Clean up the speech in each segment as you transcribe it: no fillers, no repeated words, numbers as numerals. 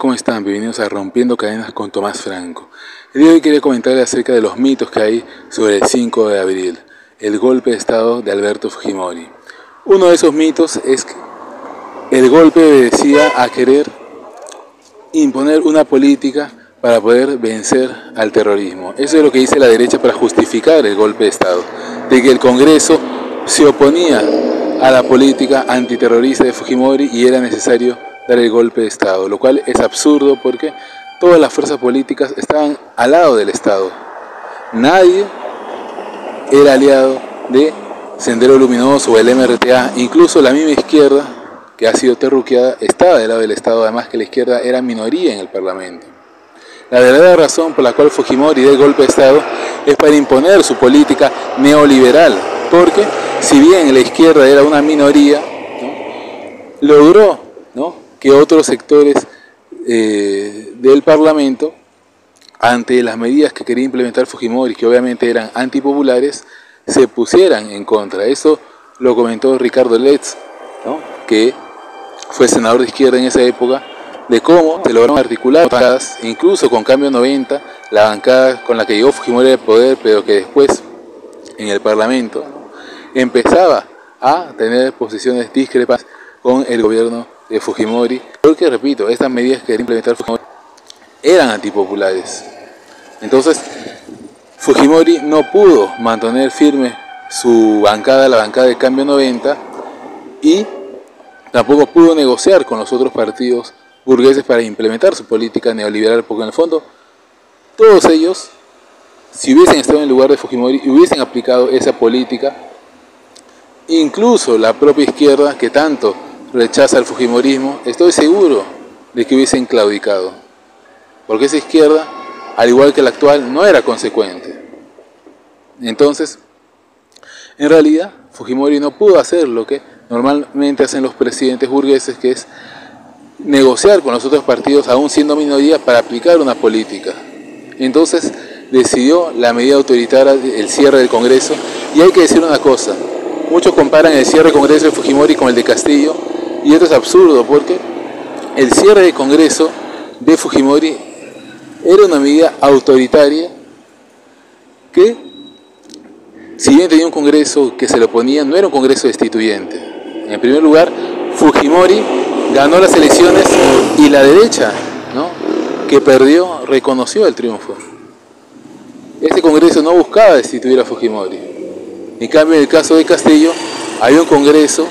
¿cómo están? Bienvenidos a Rompiendo Cadenas con Tomás Franco. El día de hoy quería comentarles acerca de los mitos que hay sobre el 5 de abril, el golpe de estado de Alberto Fujimori. Uno de esos mitos es que el golpe obedecía a querer imponer una política para poder vencer al terrorismo. Eso es lo que dice la derecha para justificar el golpe de estado, de que el Congreso se oponía a la política antiterrorista de Fujimori y era necesario dar el golpe de estado, lo cual es absurdo porque todas las fuerzas políticas estaban al lado del Estado. Nadie era aliado de Sendero Luminoso o el MRTA, incluso la misma izquierda que ha sido terruqueada estaba del lado del Estado, además que la izquierda era minoría en el Parlamento. La verdadera razón por la cual Fujimori dio el golpe de estado es para imponer su política neoliberal, porque si bien la izquierda era una minoría, logró que otros sectores del Parlamento, ante las medidas que quería implementar Fujimori, que obviamente eran antipopulares, se pusieran en contra. Eso lo comentó Ricardo Letts, que fue senador de izquierda en esa época, de cómo se lograron articular bancadas, incluso con Cambio 90, la bancada con la que llegó Fujimori al poder, pero que después en el Parlamento empezaba a tener posiciones discrepantes con el gobierno de Fujimori, porque, repito, estas medidas que quería implementar Fujimori eran antipopulares. Entonces, Fujimori no pudo mantener firme su bancada, la bancada de Cambio 90, y tampoco pudo negociar con los otros partidos burgueses para implementar su política neoliberal, porque en el fondo todos ellos, si hubiesen estado en el lugar de Fujimori y hubiesen aplicado esa política, incluso la propia izquierda que tanto rechaza el fujimorismo, estoy seguro de que hubiesen claudicado, porque esa izquierda, al igual que la actual, no era consecuente. Entonces, en realidad, Fujimori no pudo hacer lo que normalmente hacen los presidentes burgueses, que es negociar con los otros partidos, aún siendo minoría, para aplicar una política. Entonces, decidió la medida autoritaria, el cierre del Congreso, y hay que decir una cosa: muchos comparan el cierre del Congreso de Fujimori con el de Castillo, y esto es absurdo porque el cierre del Congreso de Fujimori era una medida autoritaria que, si bien tenía un Congreso que se le oponía, no era un Congreso destituyente. En primer lugar, Fujimori ganó las elecciones y la derecha, que perdió, reconoció el triunfo. Este Congreso no buscaba destituir a Fujimori. En cambio, en el caso de Castillo, había un Congreso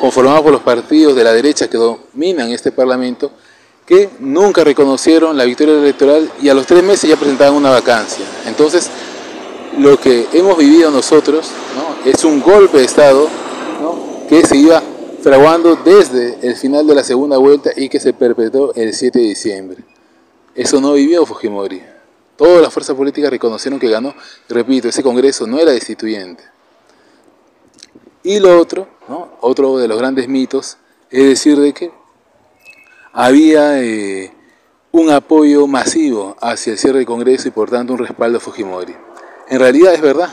conformado por los partidos de la derecha que dominan este Parlamento, que nunca reconocieron la victoria electoral y a los 3 meses ya presentaban una vacancia. Entonces, lo que hemos vivido nosotros es un golpe de Estado que se iba fraguando desde el final de la segunda vuelta y que se perpetró el 7 de diciembre. Eso no vivió Fujimori. Todas las fuerzas políticas reconocieron que ganó. Repito, ese Congreso no era destituyente. Y lo otro, otro de los grandes mitos, es decir de que había un apoyo masivo hacia el cierre del Congreso y por tanto un respaldo a Fujimori. En realidad es verdad.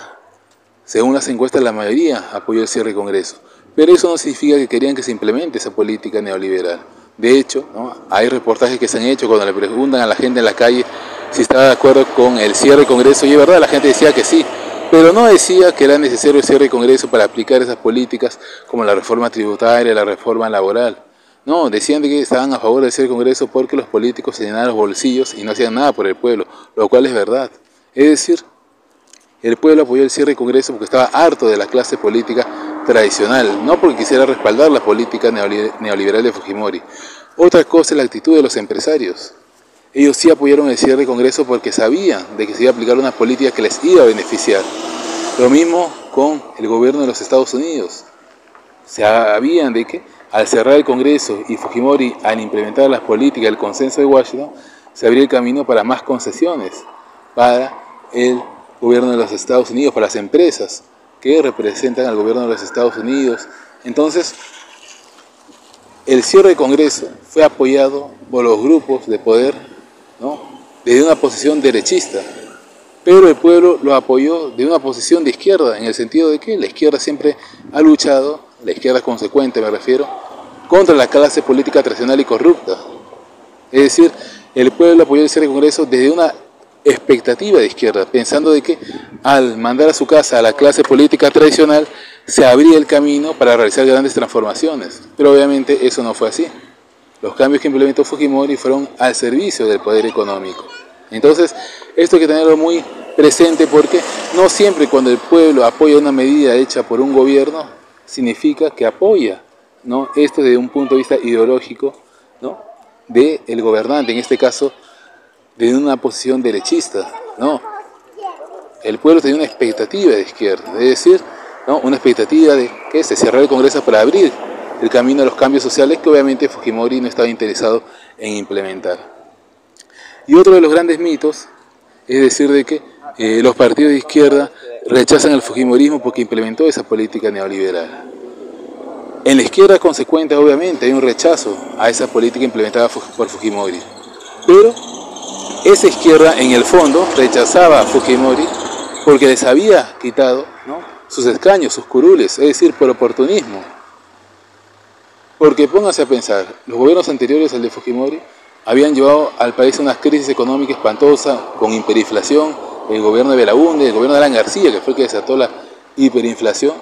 Según las encuestas, la mayoría apoyó el cierre del Congreso. Pero eso no significa que querían que se implemente esa política neoliberal. De hecho, hay reportajes que se han hecho cuando le preguntan a la gente en la calle si estaba de acuerdo con el cierre del Congreso, y es verdad, la gente decía que sí, pero no decía que era necesario el cierre del Congreso para aplicar esas políticas como la reforma tributaria, la reforma laboral. No, decían de que estaban a favor del cierre del Congreso porque los políticos se llenaban los bolsillos y no hacían nada por el pueblo, lo cual es verdad. Es decir, el pueblo apoyó el cierre del Congreso porque estaba harto de la clase política tradicional, no porque quisiera respaldar la política neoliberal de Fujimori. Otra cosa es la actitud de los empresarios. Ellos sí apoyaron el cierre del Congreso porque sabían de que se iba a aplicar una política que les iba a beneficiar. Lo mismo con el gobierno de los Estados Unidos. Sabían de que al cerrar el Congreso y Fujimori al implementar las políticas del consenso de Washington, se abría el camino para más concesiones para el gobierno de los Estados Unidos, para las empresas que representan al gobierno de los Estados Unidos. Entonces, el cierre del Congreso fue apoyado por los grupos de poder, desde una posición derechista, pero el pueblo lo apoyó de una posición de izquierda, en el sentido de que la izquierda siempre ha luchado, la izquierda consecuente me refiero, contra la clase política tradicional y corrupta. Es decir, el pueblo apoyó el cierre del Congreso desde una expectativa de izquierda, pensando de que al mandar a su casa a la clase política tradicional se abría el camino para realizar grandes transformaciones. Pero obviamente eso no fue así. Los cambios que implementó Fujimori fueron al servicio del poder económico. Entonces, esto hay que tenerlo muy presente porque no siempre cuando el pueblo apoya una medida hecha por un gobierno significa que apoya, ¿no?, esto desde un punto de vista ideológico, ¿no?, del gobernante, en este caso desde una posición derechista. No, el pueblo tenía una expectativa de izquierda, es decir, ¿no?, una expectativa de que se cerrara el Congreso para abrir el camino a los cambios sociales que obviamente Fujimori no estaba interesado en implementar. Y otro de los grandes mitos es decir de que los partidos de izquierda rechazan el Fujimorismo porque implementó esa política neoliberal. En la izquierda consecuente, obviamente, hay un rechazo a esa política implementada por Fujimori. Pero esa izquierda, en el fondo, rechazaba a Fujimori porque les había quitado, ¿no?, sus escaños, sus curules, es decir, por oportunismo. Porque pónganse a pensar, los gobiernos anteriores al de Fujimori habían llevado al país a una crisis económica espantosa, con hiperinflación. El gobierno de Belaúnde, el gobierno de Alan García, que fue el que desató la hiperinflación,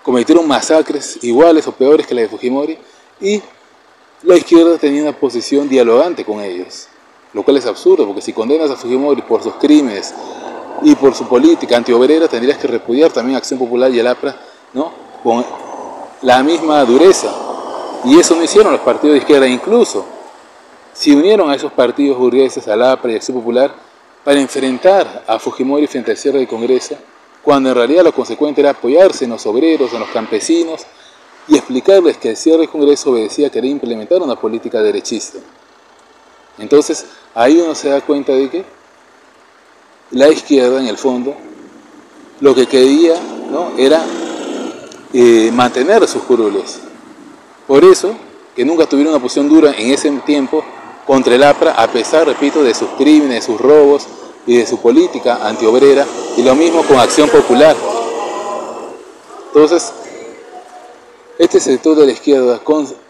cometieron masacres iguales o peores que la de Fujimori, y la izquierda tenía una posición dialogante con ellos, lo cual es absurdo, porque si condenas a Fujimori por sus crímenes y por su política antiobrera, tendrías que repudiar también a Acción Popular y al APRA, ¿no?, con la misma dureza. Y eso no hicieron los partidos de izquierda. Incluso se unieron a esos partidos burgueses, al APRA y a Acción Popular, para enfrentar a Fujimori frente al cierre del Congreso, cuando en realidad lo consecuente era apoyarse en los obreros, en los campesinos, y explicarles que el cierre del Congreso obedecía a querer implementar una política derechista. Entonces, ahí uno se da cuenta de que la izquierda, en el fondo, lo que quería, ¿no?, era mantener sus curules. Por eso, que nunca tuvieron una posición dura en ese tiempo contra el APRA, a pesar, repito, de sus crímenes, de sus robos y de su política antiobrera, y lo mismo con Acción Popular. Entonces, este sector de la izquierda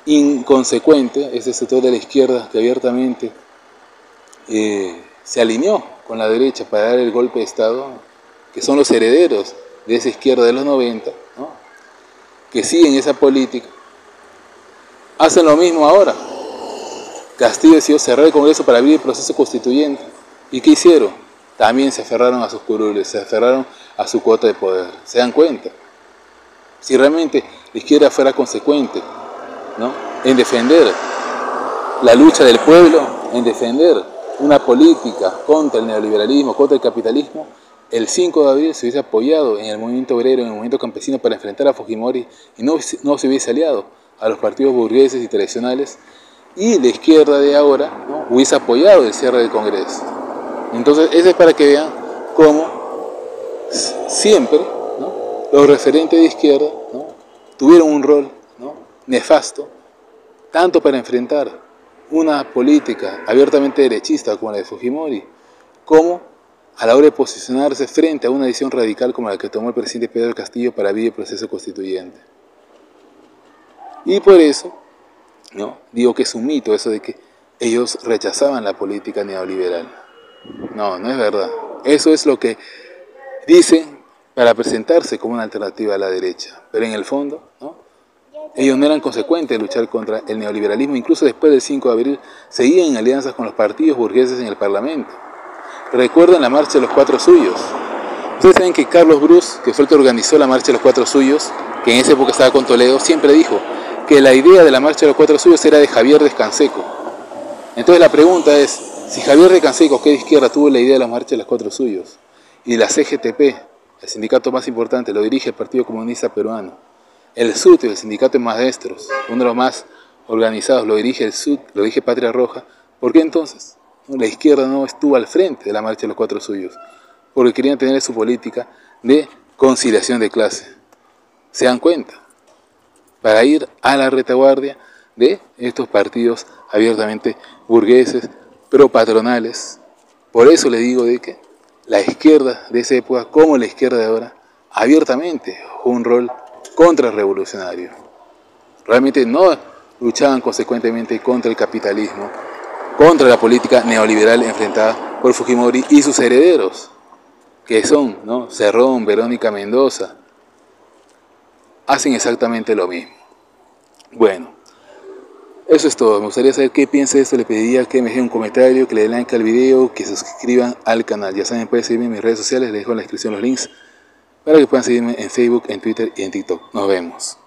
inconsecuente, este sector de la izquierda que abiertamente se alineó con la derecha para dar el golpe de Estado, que son los herederos de esa izquierda de los 90, ¿no?, que siguen esa política, hacen lo mismo ahora. Castillo decidió cerrar el Congreso para abrir el proceso constituyente. ¿Y qué hicieron? También se aferraron a sus curules, se aferraron a su cuota de poder. ¿Se dan cuenta? Si realmente la izquierda fuera consecuente, ¿no?, en defender la lucha del pueblo, en defender una política contra el neoliberalismo, contra el capitalismo, el 5 de abril se hubiese apoyado en el movimiento obrero, en el movimiento campesino para enfrentar a Fujimori, y no se hubiese aliado a los partidos burgueses y tradicionales, y la izquierda de ahora, ¿no?, hubiese apoyado el cierre del Congreso. Entonces, eso es para que vean cómo siempre, ¿no?, los referentes de izquierda, ¿no?, tuvieron un rol, ¿no?, nefasto, tanto para enfrentar una política abiertamente derechista como la de Fujimori, como a la hora de posicionarse frente a una decisión radical como la que tomó el presidente Pedro Castillo para abrir el proceso constituyente. Y por eso, ¿no?, digo que es un mito eso de que ellos rechazaban la política neoliberal. No, no es verdad. Eso es lo que dicen para presentarse como una alternativa a la derecha. Pero en el fondo, ¿no?, ellos no eran consecuentes en luchar contra el neoliberalismo. Incluso después del 5 de abril seguían en alianzas con los partidos burgueses en el Parlamento. Recuerdan la Marcha de los Cuatro Suyos. Ustedes saben que Carlos Brus, que fue el que organizó la Marcha de los Cuatro Suyos, que en esa época estaba con Toledo, siempre dijo que la idea de la Marcha de los Cuatro Suyos era de Javier Descanseco. Entonces la pregunta es, si Javier Descanseco, que de izquierda, tuvo la idea de la Marcha de los Cuatro Suyos, y la CGTP, el sindicato más importante, lo dirige el Partido Comunista Peruano, el SUT, el sindicato de maestros, uno de los más organizados, lo dirige el SUT, lo dirige Patria Roja, ¿por qué entonces la izquierda no estuvo al frente de la Marcha de los Cuatro Suyos? Porque querían tener su política de conciliación de clase. ¿Se dan cuenta? Para ir a la retaguardia de estos partidos abiertamente burgueses, pero patronales. Por eso le digo de que la izquierda de esa época, como la izquierda de ahora, abiertamente jugó un rol contrarrevolucionario. Realmente no luchaban consecuentemente contra el capitalismo, contra la política neoliberal enfrentada por Fujimori y sus herederos, que son, ¿no?, Cerrón, Verónica Mendoza. Hacen exactamente lo mismo. Bueno, eso es todo. Me gustaría saber qué piensa de esto. Le pediría que me dejen un comentario, que le den like al video, que se suscriban al canal. Ya saben, pueden seguirme en mis redes sociales, les dejo en la descripción los links para que puedan seguirme en Facebook, en Twitter y en TikTok. Nos vemos.